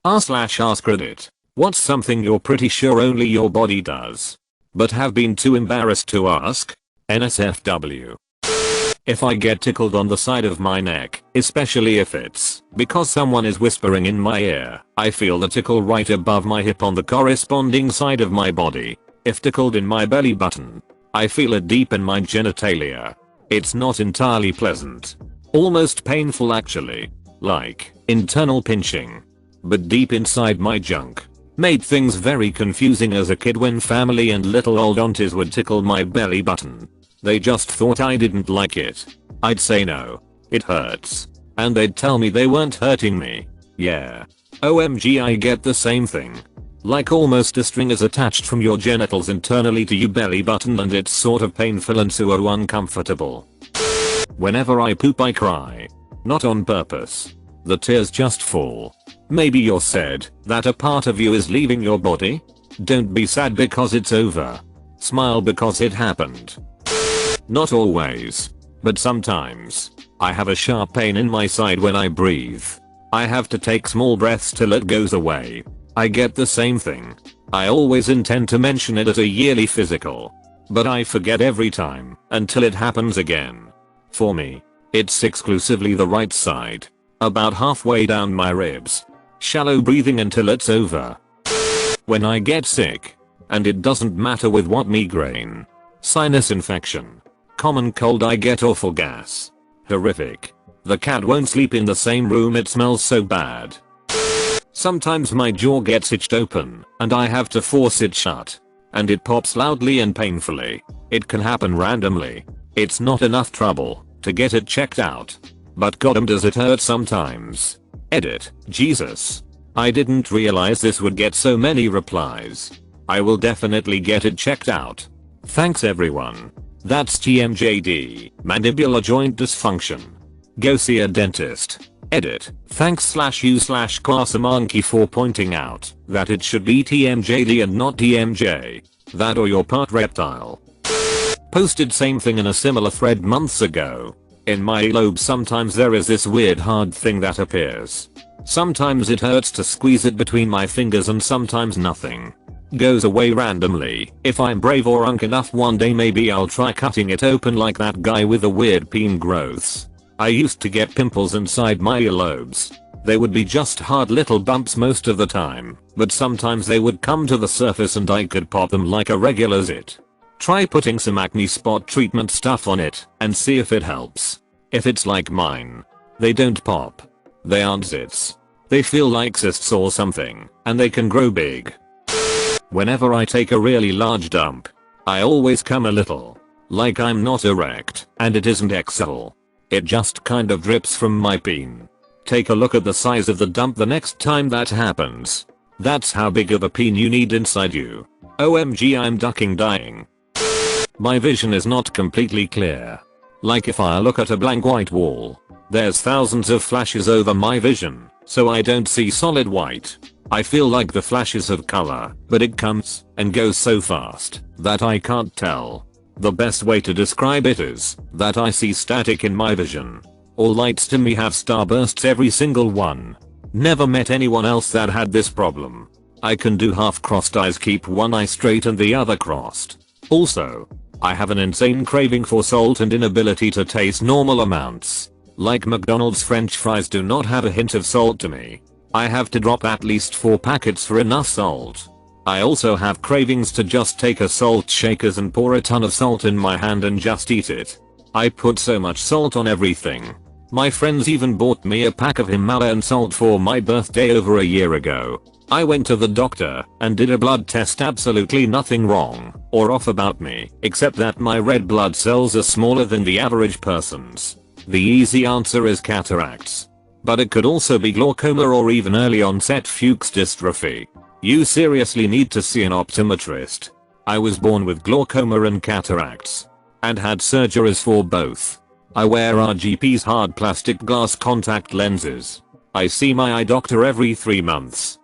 r/AskReddit. What's something you're pretty sure only your body does, but have been too embarrassed to ask? NSFW. If I get tickled on the side of my neck, especially if it's because someone is whispering in my ear, I feel the tickle right above my hip on the corresponding side of my body. If tickled in my belly button, I feel it deep in my genitalia. It's not entirely pleasant. Almost painful actually. Like internal pinching. But deep inside my junk. Made things very confusing as a kid when family and little old aunties would tickle my belly button. They just thought I didn't like it. I'd say no, it hurts. And they'd tell me they weren't hurting me. Yeah. OMG, I get the same thing. Like almost a string is attached from your genitals internally to your belly button and it's sort of painful and so uncomfortable. Whenever I poop I cry. Not on purpose. The tears just fall. Maybe you're sad that a part of you is leaving your body? Don't be sad because it's over. Smile because it happened. Not always, but sometimes. I have a sharp pain in my side when I breathe. I have to take small breaths till it goes away. I get the same thing. I always intend to mention it at a yearly physical. But I forget every time until it happens again. For me, it's exclusively the right side. About halfway down my ribs. Shallow breathing until it's over. When I get sick, and it doesn't matter with what, migraine, sinus infection, common cold, I get awful gas. Horrific. The cat won't sleep in the same room, it smells so bad. Sometimes my jaw gets itched open and I have to force it shut. And it pops loudly and painfully. It can happen randomly. It's not enough trouble to get it checked out. But goddamn does it hurt sometimes. Edit. Jesus. I didn't realize this would get so many replies. I will definitely get it checked out. Thanks everyone. That's TMJD. Mandibular joint dysfunction. Go see a dentist. Edit. Thanks/you/Clasamonkey for pointing out that it should be TMJD and not TMJ. That or you're part reptile. Posted same thing in a similar thread months ago. In my earlobe sometimes there is this weird hard thing that appears. Sometimes it hurts to squeeze it between my fingers and sometimes nothing. Goes away randomly. If I'm brave or unk enough one day maybe I'll try cutting it open like that guy with the weird peen growths. I used to get pimples inside my earlobes. They would be just hard little bumps most of the time, but sometimes they would come to the surface and I could pop them like a regular zit. Try putting some acne spot treatment stuff on it and see if it helps. If it's like mine, they don't pop. They aren't zits. They feel like cysts or something, and they can grow big. Whenever I take a really large dump, I always come a little. Like I'm not erect, and it isn't XL. It just kind of drips from my peen. Take a look at the size of the dump the next time that happens. That's how big of a peen you need inside you. OMG, I'm dying. My vision is not completely clear. Like if I look at a blank white wall, there's thousands of flashes over my vision, so I don't see solid white. I feel like the flashes have color, but it comes and goes so fast that I can't tell. The best way to describe it is that I see static in my vision. All lights to me have starbursts, every single one. Never met anyone else that had this problem. I can do half crossed eyes, keep one eye straight and the other crossed. Also, I have an insane craving for salt and inability to taste normal amounts. Like McDonald's French fries do not have a hint of salt to me. I have to drop at least 4 packets for enough salt. I also have cravings to just take a salt shakers and pour a ton of salt in my hand and just eat it. I put so much salt on everything. My friends even bought me a pack of Himalayan salt for my birthday over a year ago. I went to the doctor and did a blood test, absolutely nothing wrong or off about me, except that my red blood cells are smaller than the average person's. The easy answer is cataracts. But it could also be glaucoma or even early onset Fuchs dystrophy. You seriously need to see an optometrist. I was born with glaucoma and cataracts. And had surgeries for both. I wear RGP's hard plastic glass contact lenses. I see my eye doctor every 3 months.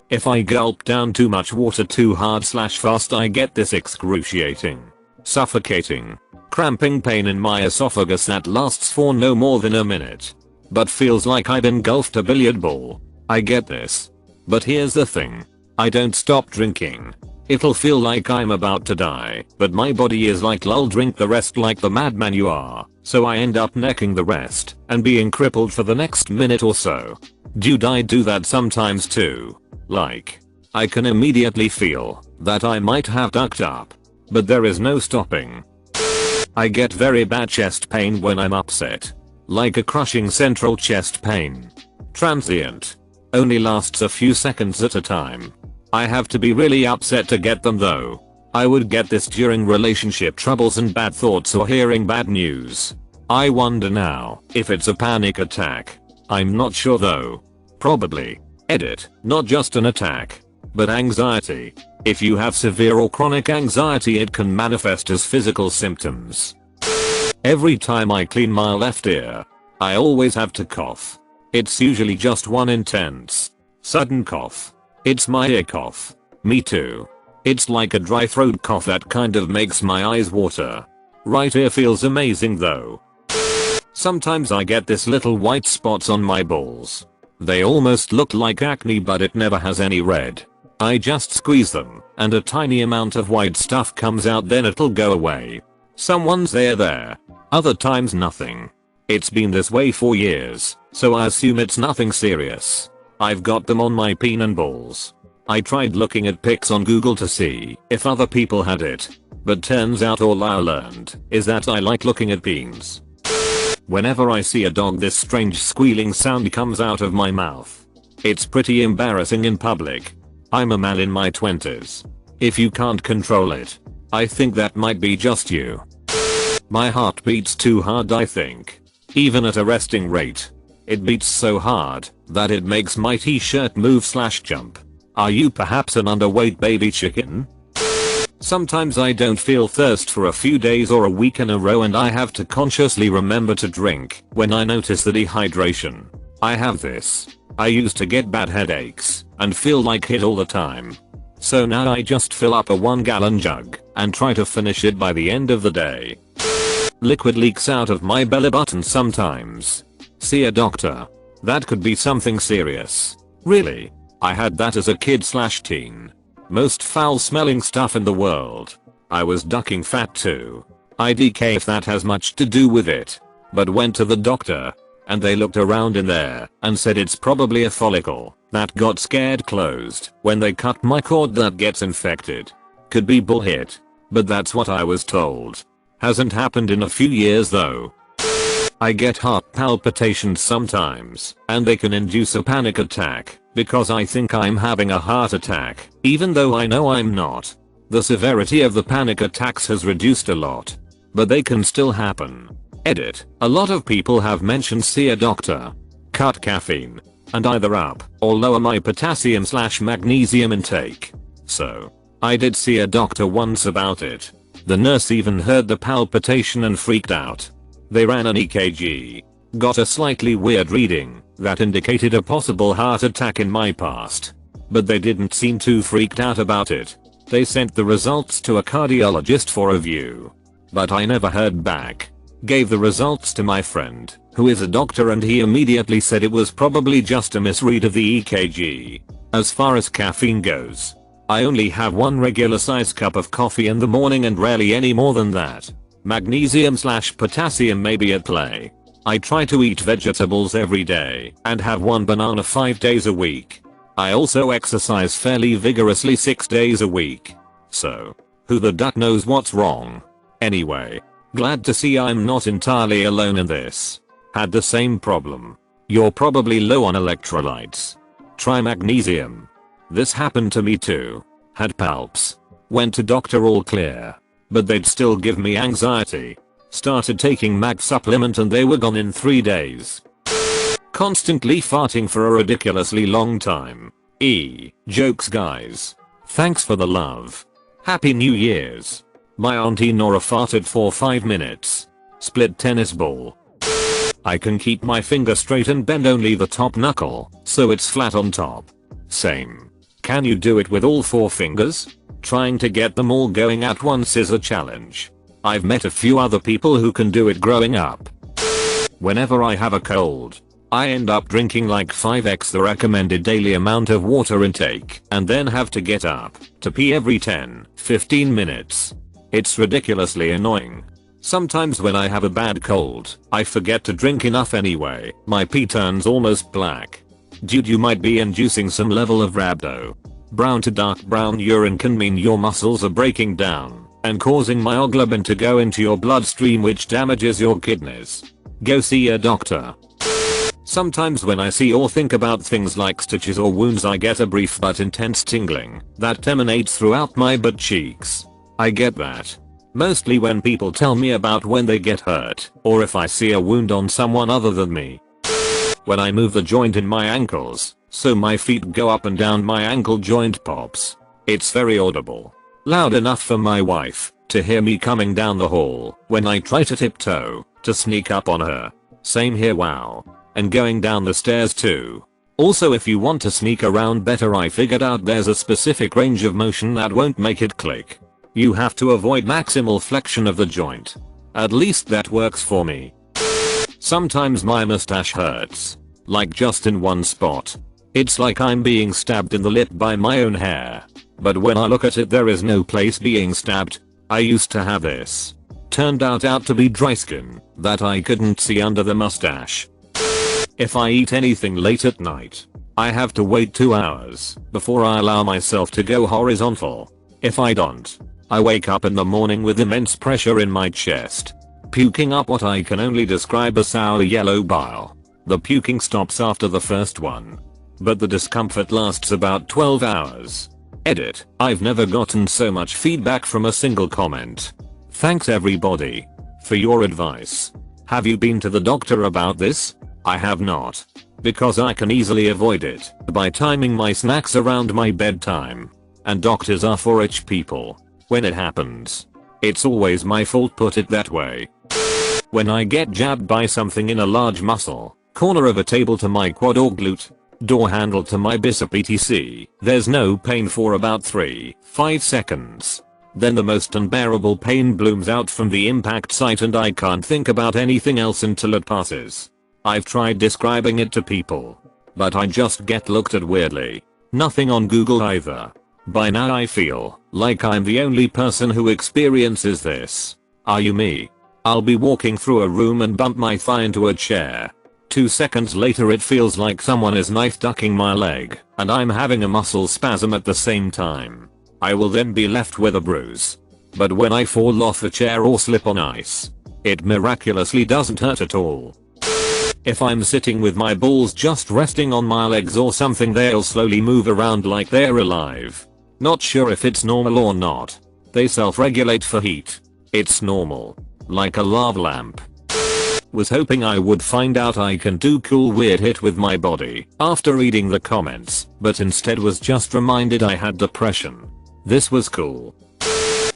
If I gulp down too much water too hard / fast I get this excruciating, suffocating, cramping pain in my esophagus that lasts for no more than a minute. But feels like I've engulfed a billiard ball. I get this. But here's the thing. I don't stop drinking. It'll feel like I'm about to die, but my body is like, lol, drink the rest like the madman you are, so I end up necking the rest and being crippled for the next minute or so. Dude, I do that sometimes too. Like, I can immediately feel that I might have ducked up, but there is no stopping. I get very bad chest pain when I'm upset. Like a crushing central chest pain. Transient. Only lasts a few seconds at a time. I have to be really upset to get them though. I would get this during relationship troubles and bad thoughts or hearing bad news. I wonder now if it's a panic attack. I'm not sure though. Probably. Edit. Not just an attack, but anxiety. If you have severe or chronic anxiety, it can manifest as physical symptoms. Every time I clean my left ear, I always have to cough. It's usually just one intense, sudden cough. It's my ear cough. Me too. It's like a dry throat cough that kind of makes my eyes water. Right ear feels amazing though. Sometimes I get this little white spots on my balls. They almost look like acne, but it never has any red. I just squeeze them and a tiny amount of white stuff comes out, then it'll go away. Someone's there. Other times nothing. It's been this way for years, so I assume it's nothing serious. I've got them on my peen and balls. I tried looking at pics on Google to see if other people had it, but turns out all I learned is that I like looking at peens. Whenever I see a dog, this strange squealing sound comes out of my mouth. It's pretty embarrassing in public. I'm a man in my 20s. If you can't control it, I think that might be just you. My heart beats too hard, I think. Even at a resting rate. It beats so hard that it makes my t-shirt move/jump. Are you perhaps an underweight baby chicken? Sometimes I don't feel thirst for a few days or a week in a row, and I have to consciously remember to drink when I notice the dehydration. I have this. I used to get bad headaches and feel like shit all the time. So now I just fill up a 1-gallon jug and try to finish it by the end of the day. Liquid leaks out of my belly button sometimes. See a doctor. That could be something serious. Really? I had that as a kid/teen. Most foul smelling stuff in the world. I was ducking fat too. IDK if that has much to do with it. But went to the doctor, and they looked around in there and said it's probably a follicle that got scared closed when they cut my cord that gets infected. Could be bullshit, but that's what I was told. Hasn't happened in a few years though. I get heart palpitations sometimes, and they can induce a panic attack because I think I'm having a heart attack, even though I know I'm not. The severity of the panic attacks has reduced a lot, but they can still happen. Edit. A lot of people have mentioned see a doctor. Cut caffeine, and either up or lower my potassium/magnesium intake. So, I did see a doctor once about it. The nurse even heard the palpitation and freaked out. They ran an EKG. Got a slightly weird reading that indicated a possible heart attack in my past. But they didn't seem too freaked out about it. They sent the results to a cardiologist for review. But I never heard back. Gave the results to my friend, who is a doctor, and he immediately said it was probably just a misread of the EKG. As far as caffeine goes, I only have one regular size cup of coffee in the morning and rarely any more than that. Magnesium/potassium may be at play. I try to eat vegetables every day and have one banana 5 days a week. I also exercise fairly vigorously 6 days a week. So, who the duck knows what's wrong? Anyway, glad to see I'm not entirely alone in this. Had the same problem. You're probably low on electrolytes. Try magnesium. This happened to me too. Had palps. Went to doctor all clear. But they'd still give me anxiety. Started taking mag supplement and they were gone in 3 days. Constantly farting for a ridiculously long time. Jokes guys. Thanks for the love. Happy New Year's. My auntie Nora farted for 5 minutes. Split tennis ball. I can keep my finger straight and bend only the top knuckle, so it's flat on top. Same. Can you do it with all 4 fingers? Trying to get them all going at once is a challenge. I've met a few other people who can do it growing up. Whenever I have a cold, I end up drinking like 5x the recommended daily amount of water intake and then have to get up to pee every 10-15 minutes. It's ridiculously annoying. Sometimes when I have a bad cold, I forget to drink enough anyway. My pee turns almost black. Dude, you might be inducing some level of rhabdo. Brown to dark brown urine can mean your muscles are breaking down and causing myoglobin to go into your bloodstream, which damages your kidneys. Go see a doctor. Sometimes when I see or think about things like stitches or wounds, I get a brief but intense tingling that emanates throughout my butt cheeks. I get that mostly when people tell me about when they get hurt or if I see a wound on someone other than me. When I move the joint in my ankles, so my feet go up and down, my ankle joint pops. It's very audible. Loud enough for my wife to hear me coming down the hall when I try to tiptoe to sneak up on her. Same here, wow. And going down the stairs too. Also, if you want to sneak around better, I figured out there's a specific range of motion that won't make it click. You have to avoid maximal flexion of the joint. At least that works for me. Sometimes my mustache hurts. Like just in one spot. It's like I'm being stabbed in the lip by my own hair. But when I look at it, there is no place being stabbed. I used to have this. Turned out to be dry skin that I couldn't see under the mustache. If I eat anything late at night, I have to wait 2 hours before I allow myself to go horizontal. If I don't, I wake up in the morning with immense pressure in my chest, puking up what I can only describe as sour yellow bile. The puking stops after the first one, but the discomfort lasts about 12 hours. Edit. I've never gotten so much feedback from a single comment. Thanks everybody for your advice. Have you been to the doctor about this? I have not, because I can easily avoid it by timing my snacks around my bedtime. And doctors are for rich people. When it happens, it's always my fault, put it that way. When I get jabbed by something in a large muscle, corner of a table to my quad or glute, door handle to my bicep etc, there's no pain for about 3-5 seconds. Then the most unbearable pain blooms out from the impact site and I can't think about anything else until it passes. I've tried describing it to people, but I just get looked at weirdly. Nothing on Google either. By now I feel like I'm the only person who experiences this. Are you me? I'll be walking through a room and bump my thigh into a chair. 2 seconds later it feels like someone is knife ducking my leg and I'm having a muscle spasm at the same time. I will then be left with a bruise. But when I fall off a chair or slip on ice, it miraculously doesn't hurt at all. If I'm sitting with my balls just resting on my legs or something, they'll slowly move around like they're alive. Not sure if it's normal or not. They self-regulate for heat. It's normal. Like a lava lamp. Was hoping I would find out I can do cool weird hit with my body after reading the comments, but instead was just reminded I had depression. This was cool.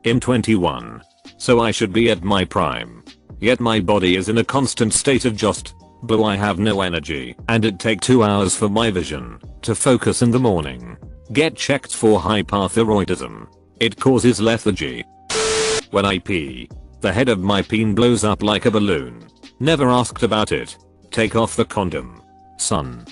I'm 21. So I should be at my prime. Yet my body is in a constant state of just blue. I have no energy and it take 2 hours for my vision to focus in the morning. Get checked for hyperthyroidism. It causes lethargy. When I pee, the head of my peen blows up like a balloon. Never asked about it. Take off the condom. Son.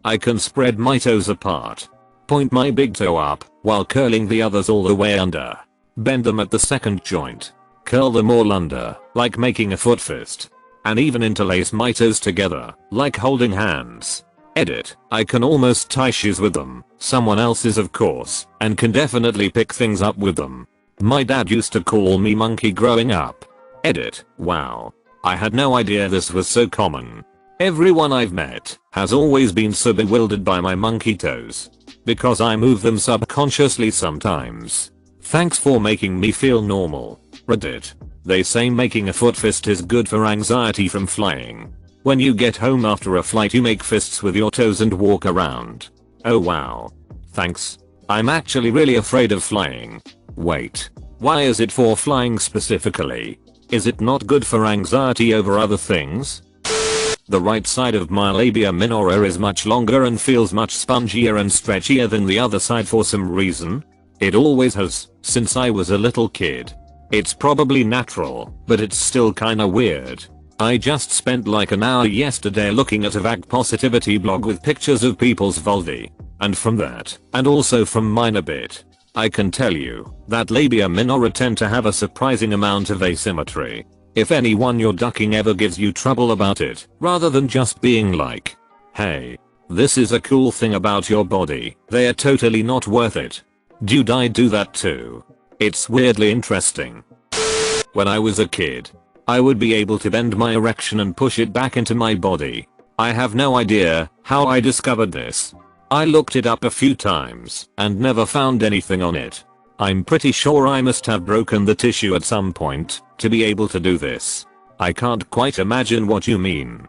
I can spread my toes apart. Point my big toe up while curling the others all the way under. Bend them at the second joint. Curl them all under like making a foot fist. And even interlace my toes together like holding hands. Edit. I can almost tie shoes with them. Someone else's of course, and can definitely pick things up with them. My dad used to call me monkey growing up. Edit. Wow. I had no idea this was so common. Everyone I've met has always been so bewildered by my monkey toes. Because I move them subconsciously sometimes. Thanks for making me feel normal. Reddit. They say making a foot fist is good for anxiety from flying. When you get home after a flight you make fists with your toes and walk around. Oh wow. Thanks. I'm actually really afraid of flying. Wait. Why is it for flying specifically? Is it not good for anxiety over other things? The right side of my labia minora is much longer and feels much spongier and stretchier than the other side for some reason. It always has, since I was a little kid. It's probably natural, but it's still kinda weird. I just spent like an hour yesterday looking at a VAG positivity blog with pictures of people's vulvae. And from that, and also from mine a bit, I can tell you that labia minora tend to have a surprising amount of asymmetry. If anyone you're ducking ever gives you trouble about it, rather than just being like, hey, this is a cool thing about your body, they are totally not worth it. Dude, I do that too. It's weirdly interesting. When I was a kid, I would be able to bend my erection and push it back into my body. I have no idea how I discovered this. I looked it up a few times and never found anything on it. I'm pretty sure I must have broken the tissue at some point to be able to do this. I can't quite imagine what you mean.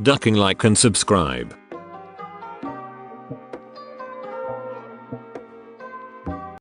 Ducking, like and subscribe.